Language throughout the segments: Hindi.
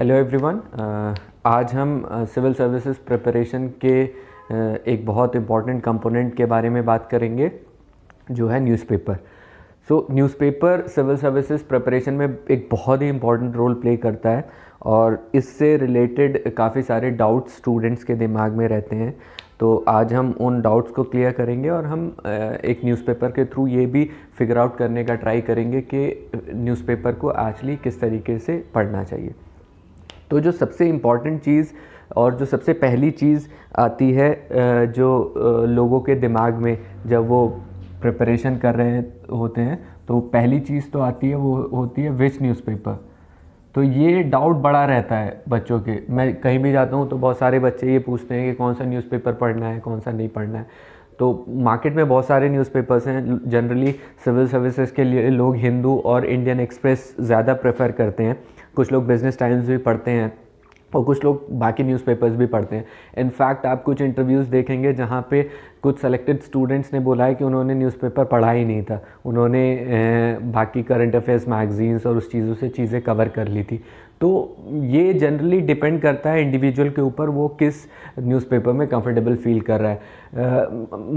Hello everyone. आज हम सिविल सर्विसेज प्रिपरेशन के एक बहुत इम्पॉर्टेंट कंपोनेंट के बारे में बात करेंगे जो है newspaper. Newspaper civil services preparation में एक बहुत ही इम्पॉर्टेंट रोल प्ले करता है और इससे रिलेटेड काफ़ी सारे डाउट्स स्टूडेंट्स के दिमाग में रहते हैं। तो आज हम उन डाउट्स को क्लियर करेंगे और हम एक न्यूज़पेपर के थ्रू ये भी फिगर आउट करने का ट्राई करेंगे कि न्यूज़पेपर को एक्चुअली किस तरीके से पढ़ना चाहिए। तो जो सबसे इम्पॉर्टेंट चीज़ और जो सबसे पहली चीज़ आती है जो लोगों के दिमाग में जब वो प्रिपरेशन कर रहे होते हैं, तो पहली चीज़ तो आती है, वो होती है विच न्यूज़पेपर। तो ये डाउट बड़ा रहता है बच्चों के। मैं कहीं भी जाता हूँ तो बहुत सारे बच्चे ये पूछते हैं कि कौन सा न्यूज़पेपर पढ़ना है, कौन सा नहीं पढ़ना है। तो मार्केट में बहुत सारे न्यूज़पेपर्स हैं। जनरली सिविल सर्विसेज के लिए लोग हिंदू और इंडियन एक्सप्रेस ज़्यादा प्रेफर करते हैं। कुछ लोग बिजनेस टाइम्स भी पढ़ते हैं और कुछ लोग बाकी न्यूज़पेपर्स भी पढ़ते हैं। इनफैक्ट आप कुछ इंटरव्यूज़ देखेंगे जहाँ पे कुछ सेलेक्टेड स्टूडेंट्स ने बोला है कि उन्होंने न्यूज़पेपर पढ़ा ही नहीं था, उन्होंने बाकी करंट अफेयर्स मैगजीन्स और उस चीज़ों से चीज़ें कवर कर ली थी। तो ये जनरली डिपेंड करता है इंडिविजुअल के ऊपर, वो किस न्यूज़पेपर में कंफर्टेबल फील कर रहा है।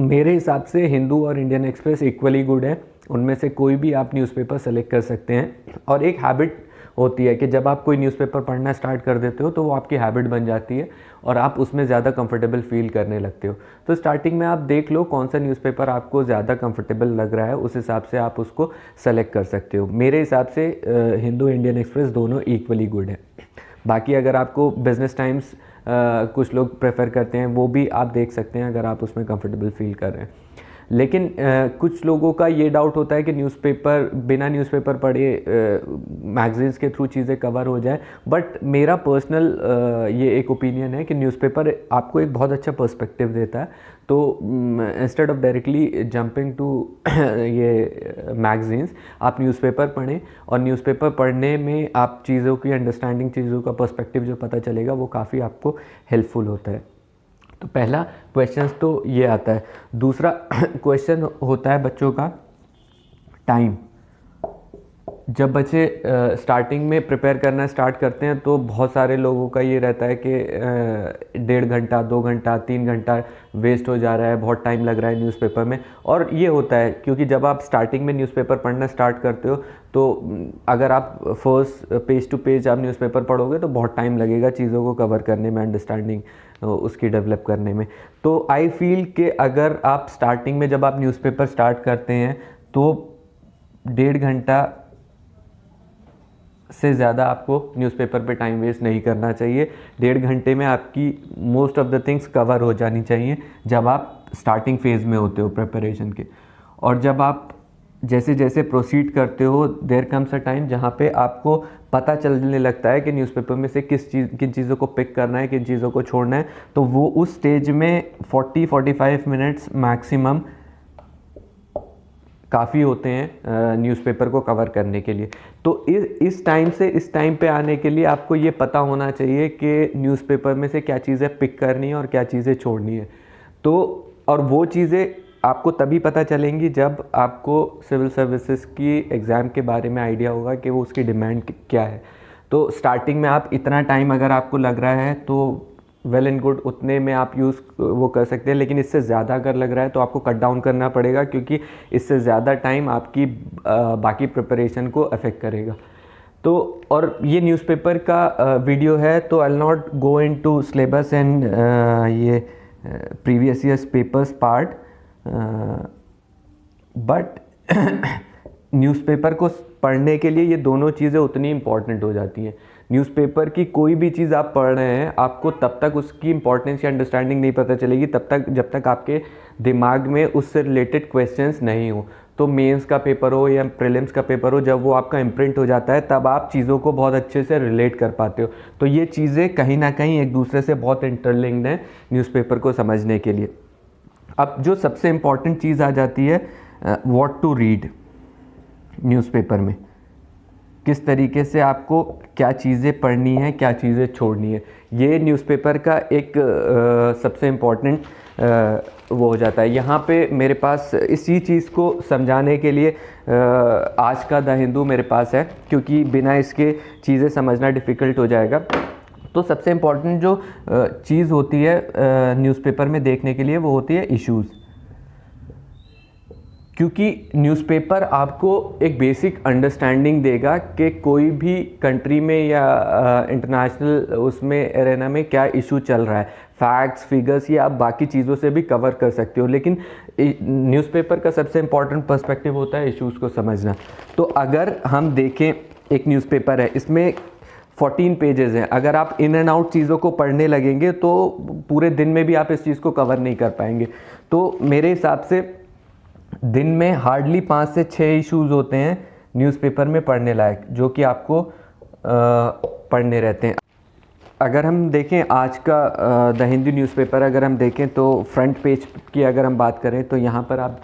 मेरे हिसाब से हिंदू और इंडियन एक्सप्रेस इक्वली गुड है, उनमें से कोई भी आप न्यूज़पेपर सेलेक्ट कर सकते हैं। और एक हैबिट होती है कि जब आप कोई न्यूज़पेपर पढ़ना स्टार्ट कर देते हो तो वो आपकी हैबिट बन जाती है और आप उसमें ज़्यादा कंफर्टेबल फील करने लगते हो। तो स्टार्टिंग में आप देख लो कौन सा न्यूज़पेपर आपको ज़्यादा कंफर्टेबल लग रहा है, उस हिसाब से आप उसको सेलेक्ट कर सकते हो। मेरे हिसाब से हिंदू इंडियन एक्सप्रेस दोनों इक्वली गुड है। बाकी अगर आपको बिजनेस टाइम्स कुछ लोग प्रेफर करते हैं, वो भी आप देख सकते हैं अगर आप उसमें कंफर्टेबल फील कर रहे हैं। लेकिन कुछ लोगों का ये डाउट होता है कि न्यूज़पेपर बिना न्यूज़पेपर पढ़े मैगजीन्स के थ्रू चीज़ें कवर हो जाए। बट मेरा पर्सनल ये एक ओपिनियन है कि न्यूज़पेपर आपको एक बहुत अच्छा पर्सपेक्टिव देता है। तो instead of directly jumping to ये मैगजीन्स, आप न्यूज़पेपर पढ़ें और न्यूज़पेपर पढ़ने में आप चीज़ों की अंडरस्टैंडिंग, चीज़ों का पर्सपेक्टिव जो पता चलेगा वो काफ़ी आपको हेल्पफुल होता है। तो पहला क्वेश्चन तो ये आता है। दूसरा क्वेश्चन होता है बच्चों का टाइम। जब बच्चे स्टार्टिंग में प्रिपेयर करना स्टार्ट करते हैं तो बहुत सारे लोगों का ये रहता है कि 1.5 घंटा, 2 घंटा, 3 घंटा वेस्ट हो जा रहा है, बहुत टाइम लग रहा है न्यूज़पेपर में। और ये होता है क्योंकि जब आप स्टार्टिंग में न्यूज़पेपर पढ़ना स्टार्ट करते हो तो अगर आप फर्स्ट पेज टू पेज आप न्यूज़पेपर पढ़ोगे तो बहुत टाइम लगेगा चीज़ों को कवर करने में, अंडरस्टैंडिंग उसकी डेवलप करने में। तो आई फील कि अगर आप स्टार्टिंग में जब आप न्यूज़पेपर स्टार्ट करते हैं तो 1.5 घंटा से ज़्यादा आपको न्यूज़पेपर पे टाइम वेस्ट नहीं करना चाहिए। 1.5 घंटे में आपकी most of the things cover हो जानी चाहिए जब आप स्टार्टिंग फेज़ में होते हो प्रिपरेशन के। और जब आप जैसे जैसे प्रोसीड करते हो, देयर कम्स अ टाइम जहाँ पे आपको पता चलने लगता है कि न्यूज़पेपर में से किन चीज़ों को पिक करना है, किन चीज़ों को छोड़ना है। तो वो उस स्टेज में 40-45 मिनट्स मैक्सिमम काफ़ी होते हैं न्यूज़पेपर को कवर करने के लिए। तो इस टाइम से इस टाइम पे आने के लिए आपको ये पता होना चाहिए कि न्यूज़पेपर में से क्या चीज़ें पिक करनी है और क्या चीज़ें छोड़नी है। तो और वो चीज़ें आपको तभी पता चलेंगी जब आपको सिविल सर्विसेज की एग्ज़ाम के बारे में आइडिया होगा कि वो उसकी डिमांड क्या है। तो स्टार्टिंग में आप इतना टाइम अगर आपको लग रहा है तो वेल एंड गुड, उतने में आप यूज़ वो कर सकते हैं। लेकिन इससे ज़्यादा अगर लग रहा है तो आपको कट डाउन करना पड़ेगा, क्योंकि इससे ज़्यादा टाइम आपकी बाकी प्रिपरेशन को अफेक्ट करेगा। तो और ये न्यूज़पेपर का वीडियो है, तो I will not go into syllabus and ये previous years papers part, but newspaper को पढ़ने के लिए ये दोनों चीज़ें उतनी इम्पॉर्टेंट हो जाती हैं। न्यूज़पेपर की कोई भी चीज़ आप पढ़ रहे हैं, आपको तब तक उसकी इंपॉर्टेंस या अंडरस्टैंडिंग नहीं पता चलेगी जब तक आपके दिमाग में उससे रिलेटेड क्वेश्चंस नहीं हो। तो मेंस का पेपर हो या प्रीलिम्स का पेपर हो, जब वो आपका इम्प्रिंट हो जाता है तब आप चीज़ों को बहुत अच्छे से रिलेट कर पाते हो। तो ये चीज़ें कहीं ना कहीं एक दूसरे से बहुत इंटरलिंक्ड हैं न्यूज़पेपर को समझने के लिए। अब जो सबसे इम्पॉर्टेंट चीज़ आ जाती है, व्हाट टू रीड। न्यूज़पेपर में किस तरीके से आपको क्या चीज़ें पढ़नी है, क्या चीज़ें छोड़नी है, ये न्यूज़पेपर का एक सबसे इम्पॉर्टेंट वो हो जाता है। यहाँ पे मेरे पास इसी चीज़ को समझाने के लिए आज का द हिंदू मेरे पास है, क्योंकि बिना इसके चीज़ें समझना डिफ़िकल्ट हो जाएगा। तो सबसे इम्पॉर्टेंट जो चीज़ होती है न्यूज़पेपर में देखने के लिए वो होती है इश्यूज़, क्योंकि न्यूज़पेपर आपको एक बेसिक अंडरस्टैंडिंग देगा कि कोई भी कंट्री में या इंटरनेशनल उसमें एरेना में क्या इशू चल रहा है। फैक्ट्स, फिगर्स ये आप बाकी चीज़ों से भी कवर कर सकते हो, लेकिन न्यूज़पेपर का सबसे इम्पॉर्टेंट पर्सपेक्टिव होता है इश्यूज़ को समझना। तो अगर हम देखें, एक न्यूज़पेपर है, इसमें 14 पेजेस हैं। अगर आप इन एंड आउट चीज़ों को पढ़ने लगेंगे तो पूरे दिन में भी आप इस चीज़ को कवर नहीं कर पाएंगे। तो मेरे हिसाब से दिन में हार्डली 5 से 6 इश्यूज़ होते हैं न्यूज़पेपर में पढ़ने लायक, जो कि आपको पढ़ने रहते हैं। अगर हम देखें आज का द हिंदू न्यूज़पेपर, अगर हम देखें तो फ्रंट पेज की अगर हम बात करें तो यहाँ पर आप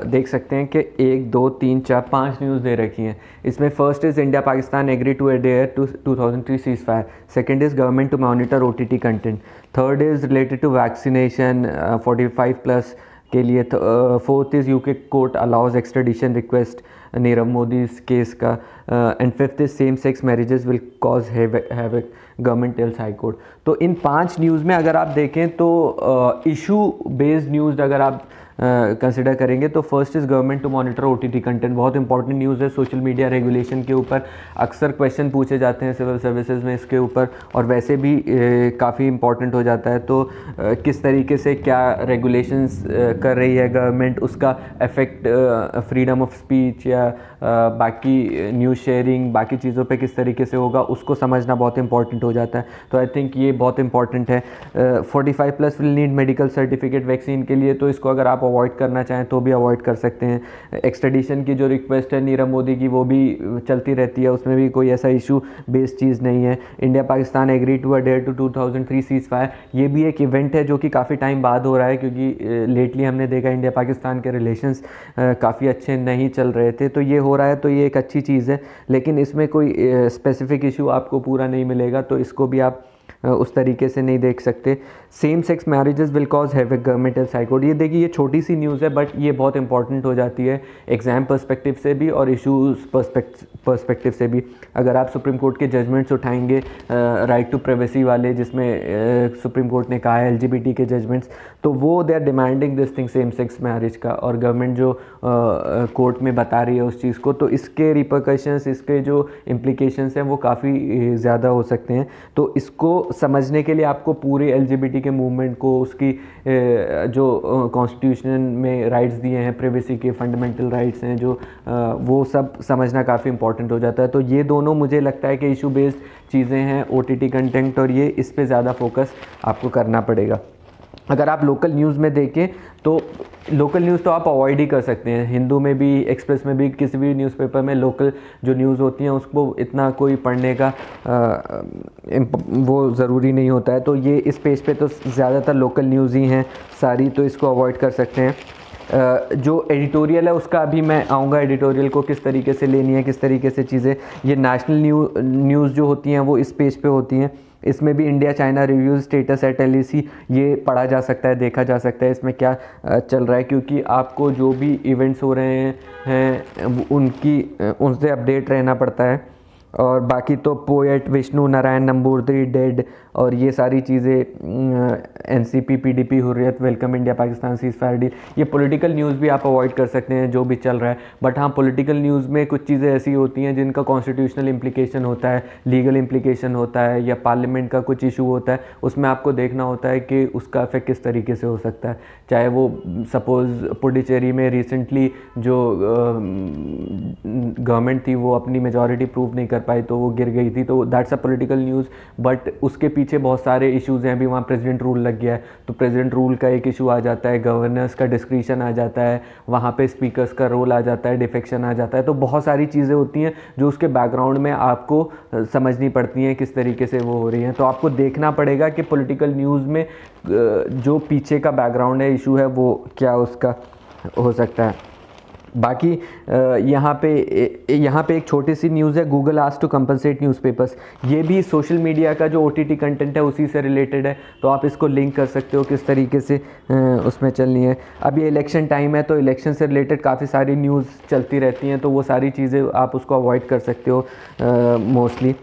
देख सकते हैं कि 1 2 3 4 5 न्यूज़ दे रखी हैं। इसमें first is India Pakistan agree to adhere to 2003 cease fire, second is government to monitor OTT content, third is related to vaccination 45+ के लिए, fourth is UK court allows extradition request Nirav Modi case का, and fifth is same sex marriages will cause havoc, government tells high court. तो इन 5 न्यूज़ में अगर आप देखें तो इशू बेस्ड न्यूज़ अगर आप कंसिडर करेंगे तो first is government to monitor OTT content, बहुत इंपॉर्टेंट न्यूज़ है। सोशल मीडिया रेगुलेशन के ऊपर अक्सर क्वेश्चन पूछे जाते हैं सिविल सर्विसेज में इसके ऊपर, और वैसे भी काफ़ी इंपॉर्टेंट हो जाता है। तो किस तरीके से क्या रेगुलेशंस कर रही है गवर्नमेंट, उसका इफ़ेक्ट फ्रीडम ऑफ स्पीच या बाकी न्यूज़ शेयरिंग बाकी चीज़ों पे किस तरीके से होगा, उसको समझना बहुत इंपॉर्टेंट हो जाता है। तो आई थिंक ये बहुत इंपॉर्टेंट है। 45+ will need medical certificate vaccine के लिए, तो इसको अगर आप अवॉइड करना चाहें तो भी अवॉइड कर सकते हैं। एक्सट्रेडिशन की जो रिक्वेस्ट है नीरव मोदी की वो भी चलती रहती है, उसमें भी कोई ऐसा इशू बेस्ड चीज़ नहीं है। India Pakistan agree to adhere to 2003 seize fire, ये भी एक इवेंट है जो कि काफ़ी टाइम बाद हो रहा है, क्योंकि लेटली हमने देखा इंडिया पाकिस्तान के रिलेशंस काफ़ी अच्छे नहीं चल रहे थे। तो ये हो रहा है, तो ये एक अच्छी चीज़ है, लेकिन इसमें कोई स्पेसिफिक इशू आपको पूरा नहीं मिलेगा, तो इसको भी आप उस तरीके से नहीं देख सकते। Same sex marriages will cause havoc, government tells high court, ये देखिए ये छोटी सी न्यूज़ है बट ये बहुत इंपॉर्टेंट हो जाती है एग्ज़ाम पर्सपेक्टिव से भी और इश्यूज़ पर्सपेक्टिव से भी। अगर आप सुप्रीम कोर्ट के जजमेंट्स उठाएंगे राइट टू प्राइवेसी वाले, जिसमें सुप्रीम कोर्ट ने कहा है LGBT के जजमेंट्स, तो वो they are demanding this thing same sex marriage का, और गवर्नमेंट जो कोर्ट में बता रही है उस चीज़ को, तो इसके रिपरकशंस, इसके जो इम्प्लीकेशंस हैं वो काफ़ी ज़्यादा हो सकते हैं। तो इसको समझने के लिए आपको पूरे LGBT के मूवमेंट को, उसकी जो कॉन्स्टिट्यूशन में राइट्स दिए हैं, प्राइवेसी के फंडामेंटल राइट्स हैं जो, वो सब समझना काफ़ी इंपॉर्टेंट हो जाता है। तो ये दोनों मुझे लगता है कि इशू बेस्ड चीज़ें हैं, OTT कंटेंट, और ये इस पे ज़्यादा फोकस आपको करना पड़ेगा। अगर आप लोकल न्यूज़ में देखें तो लोकल न्यूज़ तो आप अवॉइड ही कर सकते हैं। हिंदू में भी, एक्सप्रेस में भी, किसी भी न्यूज़पेपर में लोकल जो न्यूज़ होती हैं उसको इतना कोई पढ़ने का वो ज़रूरी नहीं होता है। तो ये इस पेज पे तो ज़्यादातर लोकल न्यूज़ ही हैं सारी, तो इसको अवॉइड कर सकते हैं। जो एडिटोरियल है उसका अभी मैं आऊँगा, एडिटोरियल को किस तरीके से लेनी है, किस तरीके से चीज़ें, ये नेशनल न्यूज़ जो होती हैं वो इस पेज पे होती हैं। इसमें भी India China reviews status at LAC ये पढ़ा जा सकता है, देखा जा सकता है इसमें क्या चल रहा है, क्योंकि आपको जो भी इवेंट्स हो रहे हैं उनसे अपडेट रहना पड़ता है। और बाकी तो पोएट विष्णु नारायण नंबूदरी डेड, और ये सारी चीज़ें NCP PDP Hurriyat welcome India Pakistan cease fire deal, ये पॉलिटिकल न्यूज़ भी आप अवॉइड कर सकते हैं जो भी चल रहा है। बट हाँ, पॉलिटिकल न्यूज़ में कुछ चीज़ें ऐसी होती हैं जिनका कॉन्स्टिट्यूशनल इम्प्लीकेशन होता है, लीगल इम्प्लीकेशन होता है, या पार्लियामेंट का कुछ इशू होता है, उसमें आपको देखना होता है कि उसका इफेक्ट किस तरीके से हो सकता है। चाहे वो सपोज़ पुडुचेरी में रिसेंटली जो गवर्नमेंट थी वो अपनी मेजॉरिटी प्रूव नहीं कर पाई तो वो गिर गई थी, तो that's a political news, but उसके पीछे बहुत सारे इश्यूज़ हैं। अभी वहाँ प्रेसिडेंट रूल लग गया है, तो प्रेसिडेंट रूल का एक इशू आ जाता है, गवर्नर्स का डिस्क्रिशन आ जाता है, वहाँ पे स्पीकर्स का रोल आ जाता है, डिफेक्शन आ जाता है। तो बहुत सारी चीज़ें होती हैं जो उसके बैकग्राउंड में आपको समझनी पड़ती हैं किस तरीके से वो हो रही हैं। तो आपको देखना पड़ेगा कि पॉलिटिकल न्यूज़ में जो पीछे का बैकग्राउंड है, इशू है, वो क्या उसका हो सकता है। बाकी यहाँ पे एक छोटी सी न्यूज़ है, Google asked to compensate newspapers. ये भी सोशल मीडिया का जो OTT कंटेंट है उसी से रिलेटेड है, तो आप इसको लिंक कर सकते हो किस तरीके से उसमें चलनी है। अब ये इलेक्शन टाइम है, तो इलेक्शन से रिलेटेड काफ़ी सारी न्यूज़ चलती रहती हैं, तो वो सारी चीज़ें आप उसको अवॉइड कर सकते हो मोस्टली।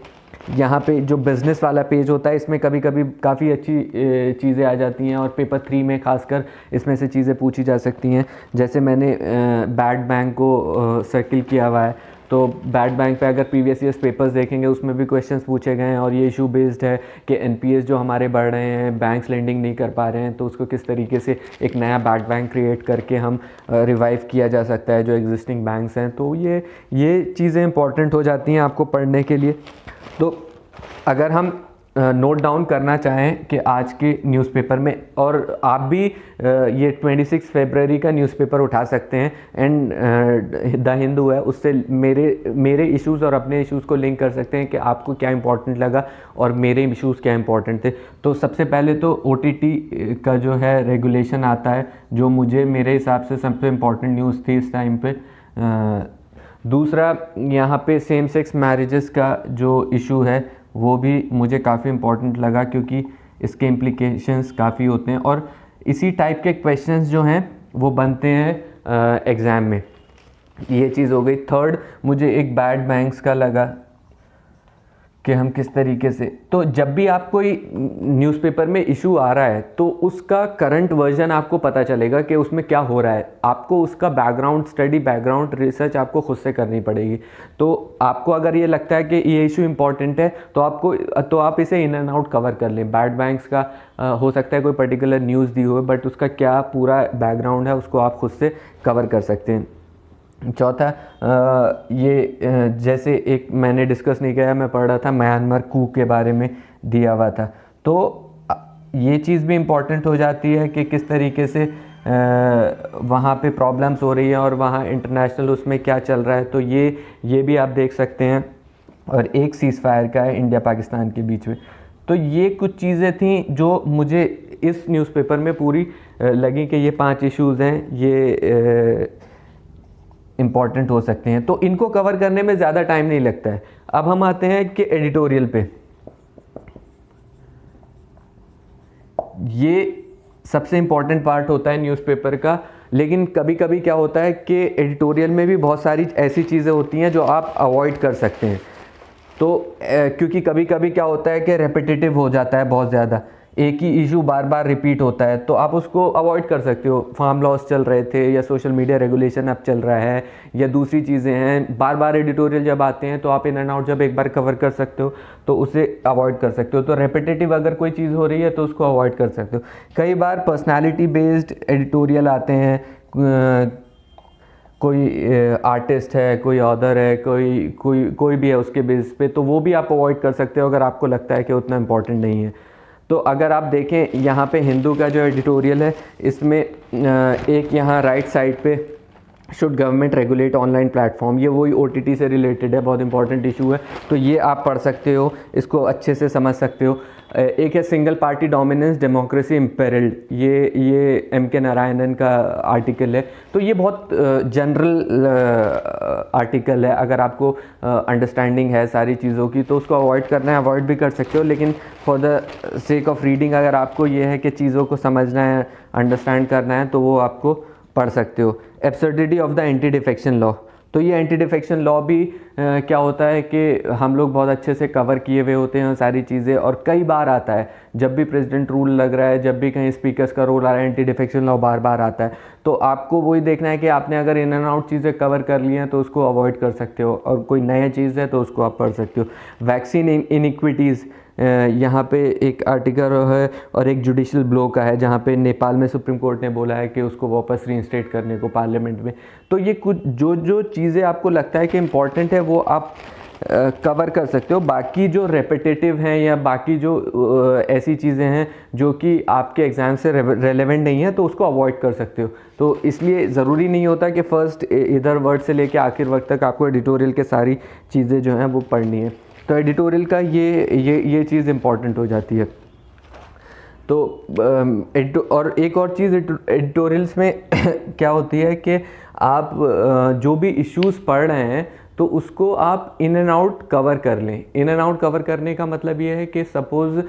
यहाँ पे जो बिज़नेस वाला पेज होता है, इसमें कभी कभी काफ़ी अच्छी चीज़ें आ जाती हैं, और पेपर 3 में खासकर इसमें से चीज़ें पूछी जा सकती हैं। जैसे मैंने बैड बैंक को सर्किल किया हुआ है, तो बैड बैंक पे अगर प्रीवियस ईयर्स पेपर्स देखेंगे उसमें भी क्वेश्चंस पूछे गए हैं, और ये इशू बेस्ड है कि NPS जो हमारे बढ़ रहे हैं, बैंक्स लेंडिंग नहीं कर पा रहे हैं, तो उसको किस तरीके से एक नया बैड बैंक क्रिएट करके हम रिवाइव किया जा सकता है जो एग्जिस्टिंग बैंक्स हैं। तो ये चीज़ें इंपॉर्टेंट हो जाती हैं आपको पढ़ने के लिए। तो अगर हम नोट डाउन करना चाहें कि आज के न्यूज़पेपर में, और आप भी ये 26 फरवरी का न्यूज़पेपर उठा सकते हैं, एंड द हिंदू है, उससे मेरे इश्यूज़ और अपने इश्यूज़ को लिंक कर सकते हैं कि आपको क्या इंपॉर्टेंट लगा और मेरे इश्यूज़ क्या इंपॉर्टेंट थे। तो सबसे पहले तो OTT का जो है रेगुलेशन आता है, जो मेरे हिसाब से सबसे इम्पॉर्टेंट न्यूज़ थी इस टाइम पे। दूसरा, यहाँ पे सेम सेक्स मैरिजेस का जो इशू है वो भी मुझे काफ़ी इम्पॉर्टेंट लगा, क्योंकि इसके इम्प्लीकेशंस काफ़ी होते हैं, और इसी टाइप के क्वेश्चंस जो हैं वो बनते हैं एग्ज़ाम में। ये चीज़ हो गई। थर्ड, मुझे एक बैड बैंक्स का लगा कि हम किस तरीके से, तो जब भी आप कोई न्यूज़पेपर में इशू आ रहा है तो उसका करंट वर्जन आपको पता चलेगा कि उसमें क्या हो रहा है। आपको उसका बैकग्राउंड स्टडी, बैकग्राउंड रिसर्च आपको खुद से करनी पड़ेगी। तो आपको अगर ये लगता है कि ये इशू इंपॉर्टेंट है तो आप इसे इन एंड आउट कवर कर लें। बैड बैंक्स का हो सकता है कोई पर्टिकुलर न्यूज़ दी हो, बट उसका क्या पूरा बैकग्राउंड है उसको आप खुद से कवर कर सकते हैं। चौथा, जैसे एक मैंने डिस्कस नहीं किया, मैं पढ़ रहा था म्यांमार कू के बारे में दिया हुआ था, तो ये चीज़ भी इम्पॉर्टेंट हो जाती है कि किस तरीके से वहाँ पे प्रॉब्लम्स हो रही हैं और वहाँ इंटरनेशनल उसमें क्या चल रहा है, तो ये भी आप देख सकते हैं। और एक सीज़ फायर का है इंडिया पाकिस्तान के बीच में। तो ये कुछ चीज़ें थी जो मुझे इस न्यूज़पेपर में पूरी लगी कि ये 5 इश्यूज़ हैं, ये इम्पॉर्टेंट हो सकते हैं, तो इनको कवर करने में ज़्यादा टाइम नहीं लगता है। अब हम आते हैं कि एडिटोरियल पे। ये सबसे इम्पॉर्टेंट पार्ट होता है न्यूज़पेपर का, लेकिन कभी कभी क्या होता है कि एडिटोरियल में भी बहुत सारी ऐसी चीज़ें होती हैं जो आप अवॉइड कर सकते हैं। तो क्योंकि कभी कभी क्या होता है कि रेपिटेटिव हो जाता है, बहुत ज़्यादा एक ही इशू बार बार रिपीट होता है, तो आप उसको अवॉइड कर सकते हो। फार्म लॉस चल रहे थे, या सोशल मीडिया रेगुलेशन अब चल रहा है, या दूसरी चीज़ें हैं, बार बार एडिटोरियल जब आते हैं तो आप इन एंड आउट जब एक बार कवर कर सकते हो तो उसे अवॉइड कर सकते हो। तो रेपिटेटिव अगर कोई चीज़ हो रही है तो उसको अवॉइड कर सकते हो। कई बार पर्सनैलिटी बेस्ड एडिटोरियल आते हैं, कोई आर्टिस्ट है, कोई ऑथर है, कोई भी है उसके बेस पे, तो वो भी आप अवॉइड कर सकते हो अगर आपको लगता है कि उतना इम्पोर्टेंट नहीं है। तो अगर आप देखें यहाँ पे हिंदू का जो एडिटोरियल है, इसमें एक यहाँ राइट साइड पे should government regulate online platform, ये वही OTT से रिलेटेड है, बहुत इंपॉर्टेंट इशू है, तो ये आप पढ़ सकते हो, इसको अच्छे से समझ सकते हो। एक है सिंगल पार्टी डोमिनेंस डेमोक्रेसी इम्पेरिल्ड, ये MK नारायणन का आर्टिकल है। तो ये बहुत जनरल आर्टिकल है, अगर आपको अंडरस्टैंडिंग है सारी चीज़ों की तो उसको अवॉइड करना है, अवॉइड भी कर सकते हो, लेकिन for the sake of reading अगर आपको ये है कि चीज़ों को समझना है, अंडरस्टैंड करना है, तो वो आपको पढ़ सकते हो। Absurdity of the anti defection law, तो ये एंटी डिफेक्शन लॉ भी क्या होता है कि हम लोग बहुत अच्छे से कवर किए हुए होते हैं सारी चीज़ें, और कई बार आता है जब भी प्रेसिडेंट रूल लग रहा है, जब भी कहीं स्पीकर्स का रोल आ रहा है, एंटी डिफेक्शन लॉ बार बार आता है। तो आपको वही देखना है कि आपने अगर इन एंड आउट चीज़ें कवर कर ली हैं तो उसको अवॉइड कर सकते हो, और कोई नया चीज़ है तो उसको आप पढ़ सकते हो। वैक्सीन इनइक्विटीज़, यहाँ पे एक आर्टिकल है, और एक जुडिशल ब्लो का है जहाँ पे नेपाल में सुप्रीम कोर्ट ने बोला है कि उसको वापस रीइंस्टेट करने को पार्लियामेंट में। तो ये कुछ जो चीज़ें आपको लगता है कि इम्पॉर्टेंट है वो आप कवर कर सकते हो। बाकी जो रेपिटेटिव हैं या बाकी जो ऐसी चीज़ें हैं जो कि आपके एग्ज़ाम से रेलेवेंट नहीं है तो उसको अवॉइड कर सकते हो। तो इसलिए ज़रूरी नहीं होता कि फ़र्स्ट इधर वर्ड से लेके आखिर वक्त तक आपको एडिटोरियल के सारी चीज़ें जो हैं वो पढ़नी है। तो एडिटोरियल का ये चीज़ इम्पॉर्टेंट हो जाती है। और एक और चीज़ एडिटोरियल्स में क्या होती है कि आप जो भी इश्यूज़ पढ़ रहे हैं तो उसको आप इन एंड आउट कवर कर लें। इन एंड आउट कवर करने का मतलब ये है कि सपोज़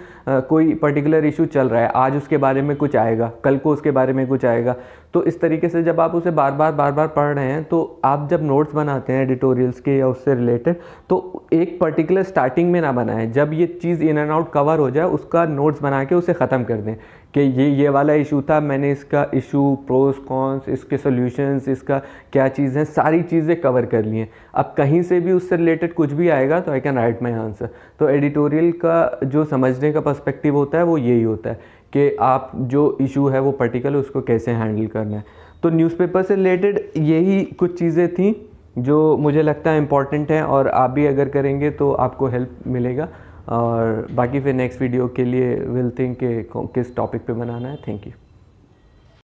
कोई पर्टिकुलर इशू चल रहा है, आज उसके बारे में कुछ आएगा, कल को उसके बारे में कुछ आएगा, तो इस तरीके से जब आप उसे बार बार पढ़ रहे हैं तो आप जब नोट्स बनाते हैं एडिटोरियल्स के या उससे रिलेटेड, तो एक पर्टिकुलर स्टार्टिंग में ना बनाएं, जब ये चीज़ इन एंड आउट कवर हो जाए उसका नोट्स बना के उसे ख़त्म कर दें कि ये वाला इशू था, मैंने इसका इशू, प्रोस कॉन्स, इसके सॉल्यूशंस, इसका क्या चीज़ है, सारी चीज़ें कवर कर ली हैं। अब कहीं से भी उससे रिलेटेड कुछ भी आएगा तो I can write my answer. तो एडिटोरियल का जो समझने का पर्सपेक्टिव होता है वो यही होता है कि आप जो इशू है वो पर्टिकुलर उसको कैसे हैंडल करना है। तो न्यूज़पेपर से रिलेटेड यही कुछ चीज़ें थी जो मुझे लगता है इम्पॉर्टेंट है, और आप भी अगर करेंगे तो आपको हेल्प मिलेगा। और बाकी फिर नेक्स्ट वीडियो के लिए विल थिंक किस टॉपिक पे बनाना है। Thank you.